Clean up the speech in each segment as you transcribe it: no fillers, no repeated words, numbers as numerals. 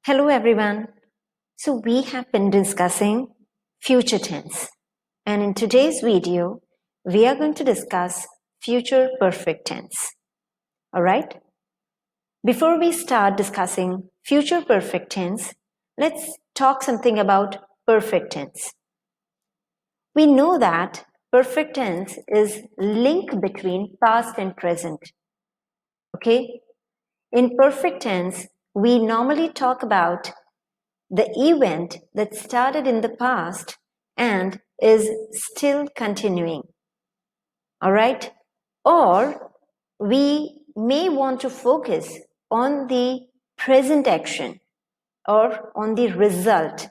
Hello everyone. So we have been discussing future tense, and in today's video we are going to discuss future perfect tense. All right? Before we start discussing future perfect tense, let's talk something about perfect tense. We know that perfect tense is link between past and present. Okay? In perfect tense, we normally talk about the event that started in the past and is still continuing. All right? Or we may want to focus on the present action or on the result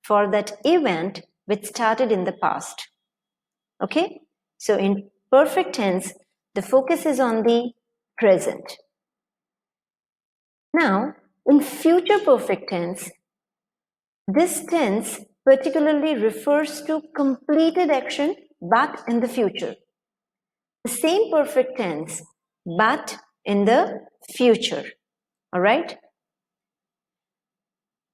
for that event which started in the past. Okay? So in perfect tense, the focus is on the present. Now, in future perfect tense, this tense particularly refers to completed action but in the future. The same perfect tense but in the future. All right?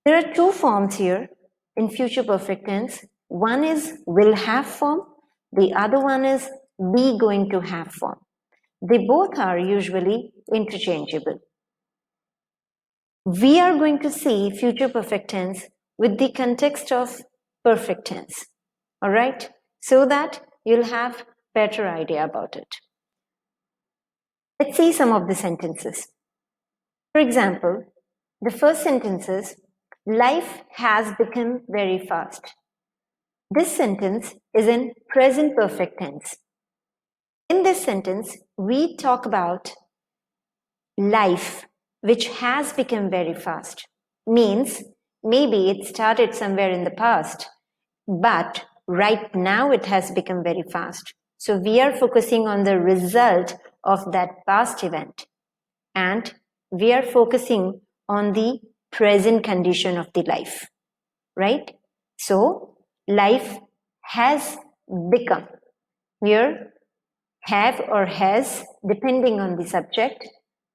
There are two forms here in future perfect tense. One is will have form, the other one is be going to have form. They both are usually interchangeable. We are going to see future perfect tense with the context of perfect tense. All right? So that you'll have better idea about it. Let's see some of the sentences. For example, the first sentence is, life has become very fast. This sentence is in present perfect tense. In this sentence, we talk about life, which has become very fast. Means maybe it started somewhere in the past, but right now it has become very fast. So we are focusing on the result of that past event, and we are focusing on the present condition of the life, right? So life has become. Here, have or has, depending on the subject,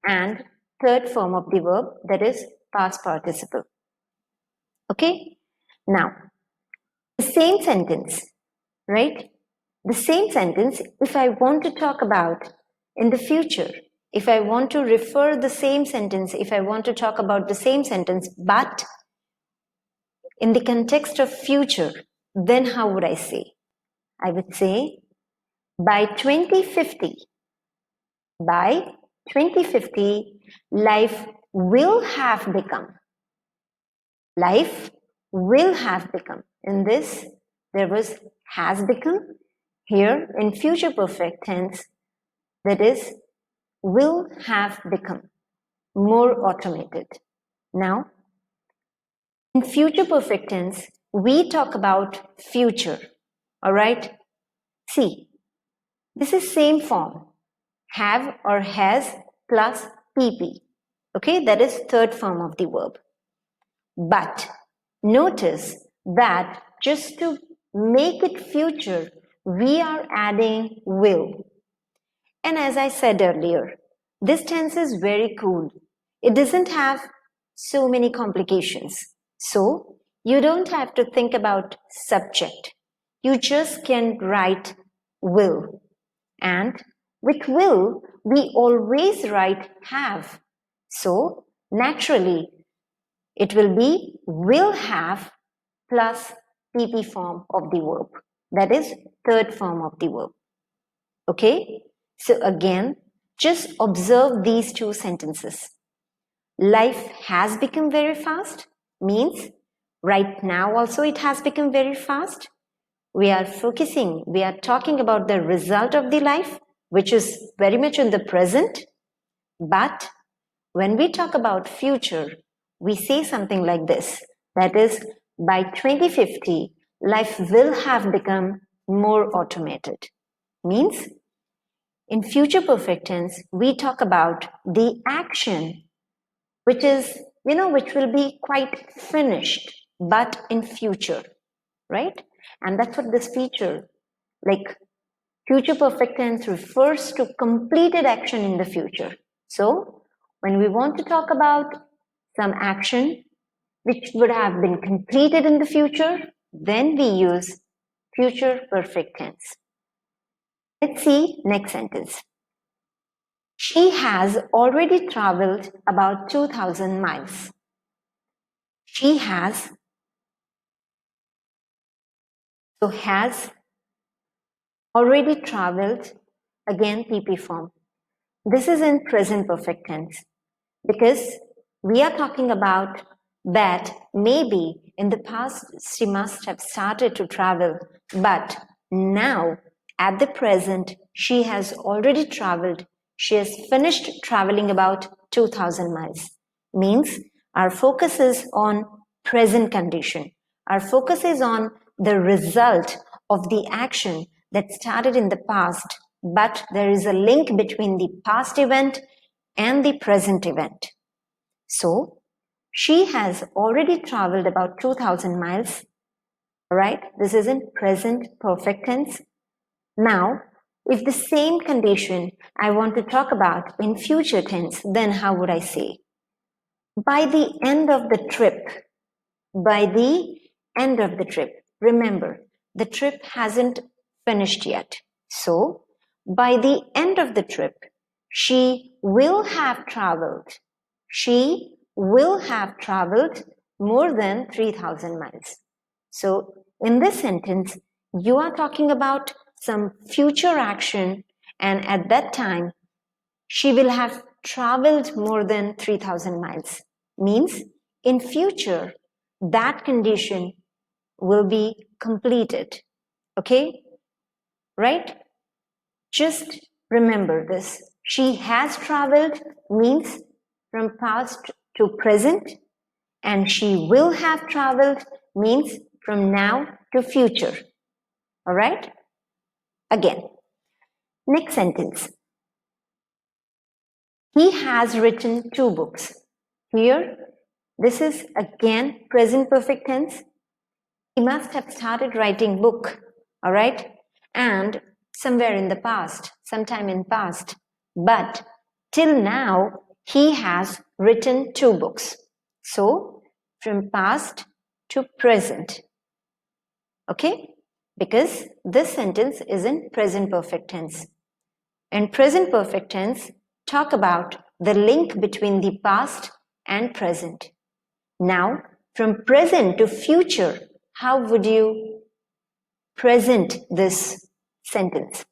and third form of the verb, that is past participle. Okay? Now, the same sentence, right? The same sentence, if I want to talk about in the future, if I want to refer the same sentence, if I want to talk about the same sentence, but in the context of future, then how would I say? I would say, by 2050, by 2050, life will have become. Life will have become. In this, there was has become. Here, in future perfect tense, that is, will have become more automated. Now, in future perfect tense, we talk about future. All right? See, this is same form. Have or has plus PP. Okay, that is third form of the verb. But notice that just to make it future, we are adding will. And as I said earlier, this tense is very cool. It doesn't have so many complications. So you don't have to think about subject. You just can write will. And with will, we always write have. So naturally, it will be will have plus PP form of the verb. That is third form of the verb. Okay? So again, just observe these two sentences. Life has become very fast means right now also it has become very fast. We are talking about the result of the life, which is very much in the present. But when we talk about future, we say something like this. That is, by 2050, life will have become more automated. Means in future perfect tense, we talk about the action which is, which will be quite finished, but in future, right? And that's what this feature, like future perfect tense refers to completed action in the future. So when we want to talk about some action which would have been completed in the future, then we use future perfect tense. Let's see next sentence. She has already traveled about 2000 miles. She has, so has already traveled, again PP form. This is in present perfect tense because we are talking about that maybe in the past she must have started to travel, but now at the present she has already traveled. She has finished traveling about 2000 miles. Means our focus is on present condition. Our focus is on the result of the action that started in the past, but there is a link between the past event and the present event. So, she has already traveled about 2000 miles. Right? This is in present perfect tense. Now, if the same condition I want to talk about in future tense, then how would I say? By the end of the trip, by the end of the trip, remember, the trip hasn't finished yet. So, by the end of the trip, she will have traveled. She will have traveled more than 3000 miles. So, in this sentence, you are talking about some future action, and at that time, she will have traveled more than 3000 miles. Means, in future, that condition will be completed. Okay? Right? Just remember this. She has traveled means from past to present, and she will have traveled means from now to future. All right? Again, next sentence. He has written 2 books. Here, this is again present perfect tense. He must have started writing book, all right? And somewhere in the past, sometime in past. But till now, he has written 2 books. So, from past to present. Okay? Because this sentence is in present perfect tense. In present perfect tense, talk about the link between the past and present. Now, from present to future, how would you present this sentence?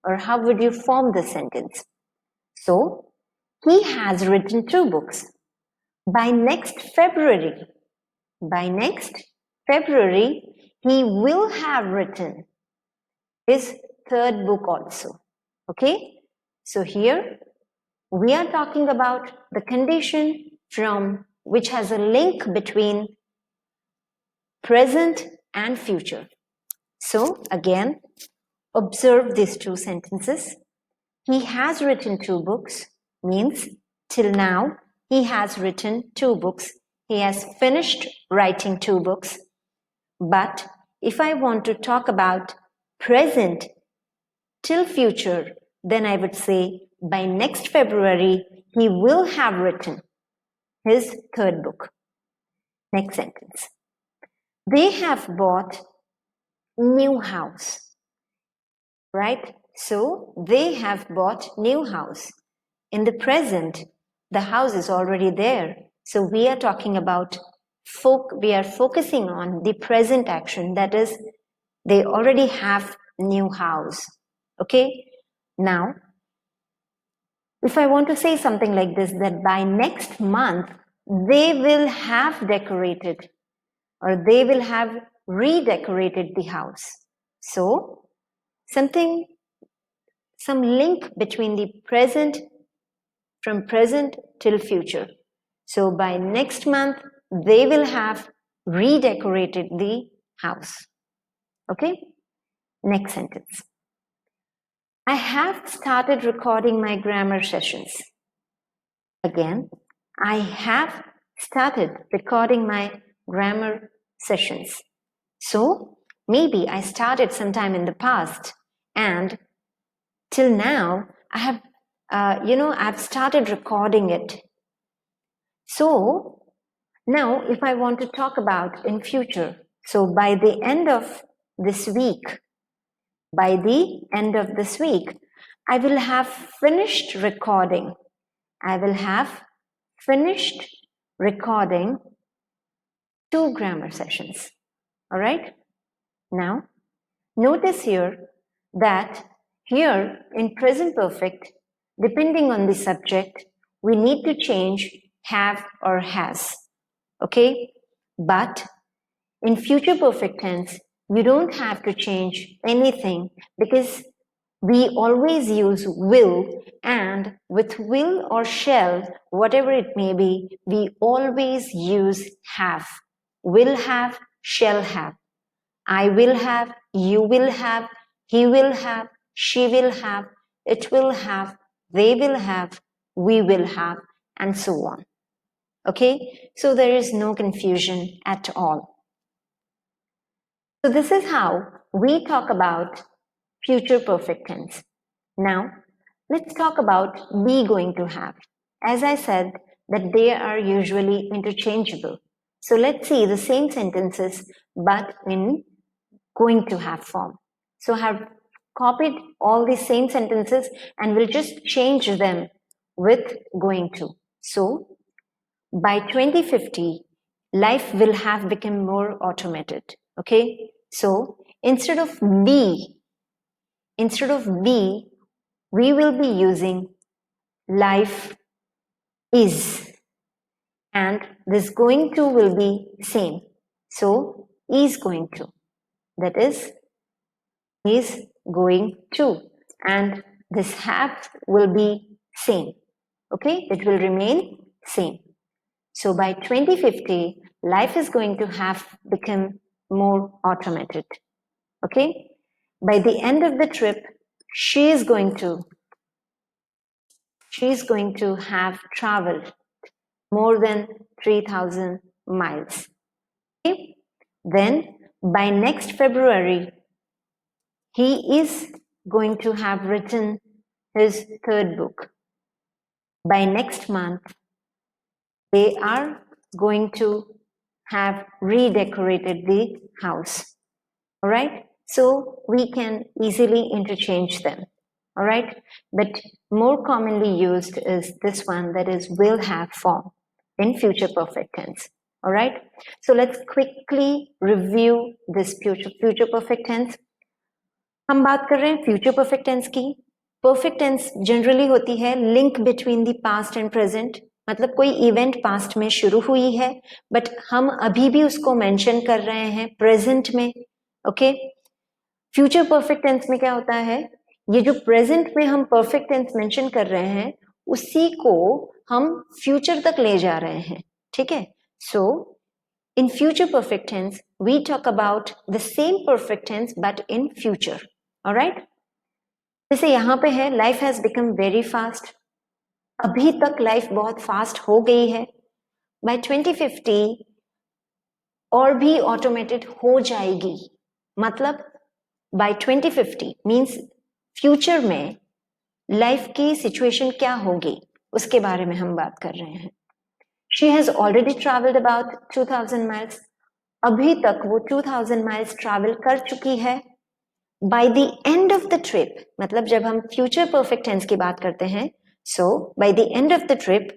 Or how would you form this sentence? So, he has written 2 books. By next February, he will have written his 3rd book also. Okay? So here, we are talking about the condition from which has a link between present and future. So again, observe these 2 sentences. He has written 2 books means till now he has written 2 books. He has finished writing 2 books. But if I want to talk about present till future, then I would say by next February he will have written his 3rd book. Next sentence. They have bought new house. Right? So they have bought new house. In the present, the house is already there. So we are talking about we are focusing on the present action. That is, they already have new house. Okay? Now, if I want to say something like this, that by next month, they will have decorated or they will have redecorated the house. So, some link between the present, from present till future. So by next month, they will have redecorated the house. Okay? Next sentence. I have started recording my grammar sessions. Again, I have started recording my grammar sessions. So maybe I started sometime in the past, and till now I have I've started recording it. So Now, if I want to talk about in future, so by the end of this week, I will have finished recording. I will have finished recording 2 grammar sessions. All right? Now, notice here that here in present perfect, depending on the subject, we need to change have or has. Okay? But in future perfect tense, you don't have to change anything because we always use will, and with will or shall, whatever it may be, we always use have. Will have, shall have. I will have, you will have, he will have, she will have, it will have, they will have, we will have, and so on. Okay? So there is no confusion at all. So this is how we talk about future perfect tense. Now, let's talk about be going to have. As I said, that they are usually interchangeable. So let's see the same sentences, but in going to have form. So I have copied all these same sentences and we'll just change them with going to. So, by 2050, life will have become more automated. Okay? So, instead of be, we will be using life is, and this going to will be same. So is going to, that is going to, and this have will be same. Okay, it will remain same. So by 2050, life is going to have become more automated. Okay, by the end of the trip, she is going to have traveled more than 3,000 miles. Okay? Then by next February, he is going to have written his 3rd book. By next month, they are going to have redecorated the house. All right? So we can easily interchange them. All right? But more commonly used is this one, that is will have form in future perfect tense. All right? So let's quickly review this future perfect tense. हम बात कर रहे हैं future perfect tense की. Perfect tense generally होती है link between the past and present. मतलब कोई इवेंट पास्ट में शुरू हुई है बट हम अभी भी उसको मेंशन कर रहे हैं प्रेजेंट में. ओके, फ्यूचर परफेक्ट टेंस में क्या होता है, ये जो प्रेजेंट में हम परफेक्ट टेंस मेंशन कर रहे हैं उसी को हम फ्यूचर तक ले जा रहे हैं. ठीक है. सो in future perfect tense, we talk about the same perfect tense but in future. All right? जैसे यहाँ पे है life has become very fast. अभी तक life बहुत fast हो गई है. By 2050 और भी automated हो जाएगी. मतलब by 2050 means future में life की situation क्या होगी उसके बारे में हम बात कर रहे हैं. She has already traveled about 2,000 miles. अभी तक वो 2,000 miles travel कर चुकी है. By the end of the trip, मतलब जब हम future perfect tense की बात करते हैं, so by the end of the trip,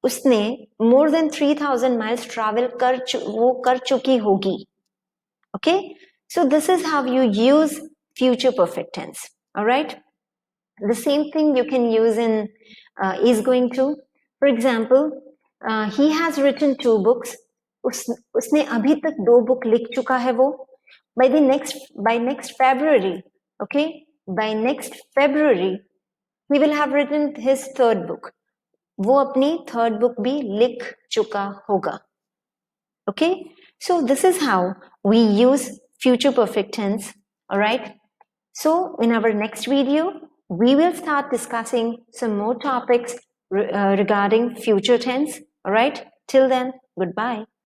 उसने more than 3,000 miles travel कर चुकी होगी. Okay? So this is how you use future perfect tense. All right? The same thing you can use in is going to. For example, he has written 2 books. उसने अभी तक 2 book लिख चुका है वो. By next February, okay, by next February, he will have written his 3rd book. वो अपनी 3rd book भी लिख चुका होगा. Okay, so this is how we use future perfect tense. All right. So in our next video, we will start discussing some more topics regarding future tense. All right. Till then, goodbye.